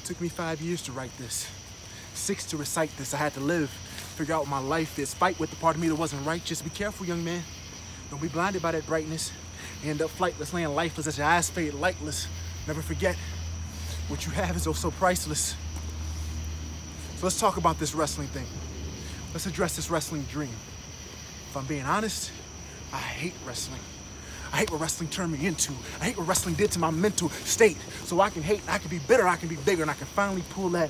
Took me 5 years to write this, 6 to recite this. I had to live, figure out what my life is, fight with the part of me that wasn't righteous. Be careful, young man. Don't be blinded by that brightness. You end up flightless, laying lifeless as your eyes fade lightless. Never forget, what you have is oh so priceless. So let's talk about this wrestling thing. Let's address this wrestling dream. If I'm being honest, I hate wrestling. I hate what wrestling turned me into. I hate what wrestling did to my mental state. So I can hate, I can be bitter, I can be bigger, and I can finally pull that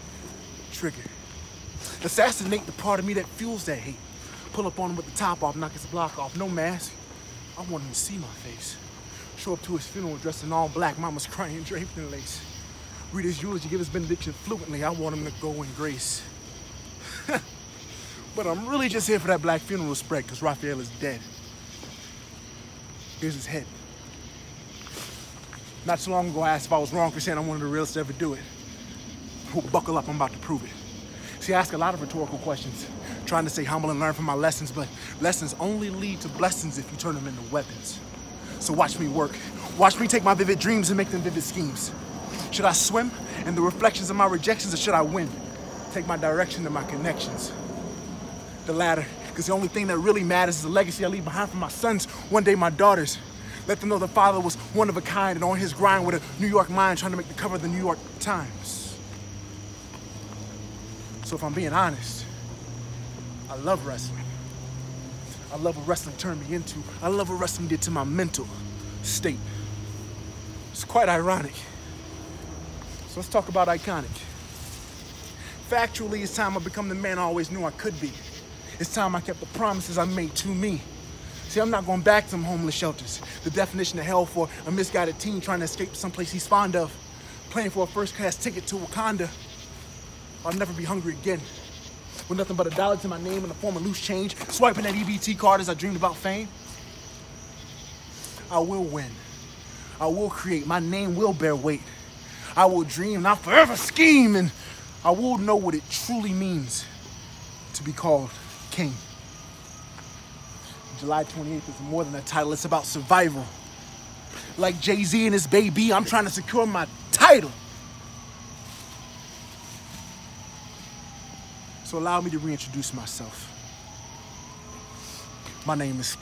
trigger. Assassinate the part of me that fuels that hate. Pull up on him with the top off, knock his block off, no mask. I want him to see my face. Show up to his funeral dressed in all black, mama's crying, draped in lace. Read his eulogy, give his benediction fluently. I want him to go in grace. But I'm really just here for that black funeral spread, because Raphael is dead. Here's his head. Not so long ago, I asked if I was wrong for saying I'm one of the realest to ever do it. Well, buckle up, I'm about to prove it. See, I ask a lot of rhetorical questions, trying to stay humble and learn from my lessons, but lessons only lead to blessings if you turn them into weapons. So watch me work. Watch me take my vivid dreams and make them vivid schemes. Should I swim in the reflections of my rejections, or should I win? Take my direction to my connections. The latter, because the only thing that really matters is the legacy I leave behind for my sons, one day my daughters. Let them know the father was one of a kind and on his grind with a New York mind trying to make the cover of the New York Times. So if I'm being honest, I love wrestling. I love what wrestling turned me into. I love what wrestling did to my mental state. It's quite ironic. So let's talk about iconic. Factually, it's time I become the man I always knew I could be. It's time I kept the promises I made to me. See, I'm not going back to them homeless shelters. The definition of hell for a misguided teen trying to escape someplace he's fond of. Playing for a first-class ticket to Wakanda. I'll never be hungry again. With nothing but $1 to my name in the form of loose change. Swiping that EBT card as I dreamed about fame. I will win. I will create. My name will bear weight. I will dream, and I'll forever scheme. And I will know what it truly means to be called king. July 28th is more than a title, it's about survival. Like Jay-Z and his baby, I'm trying to secure my title. So allow me to reintroduce myself. My name is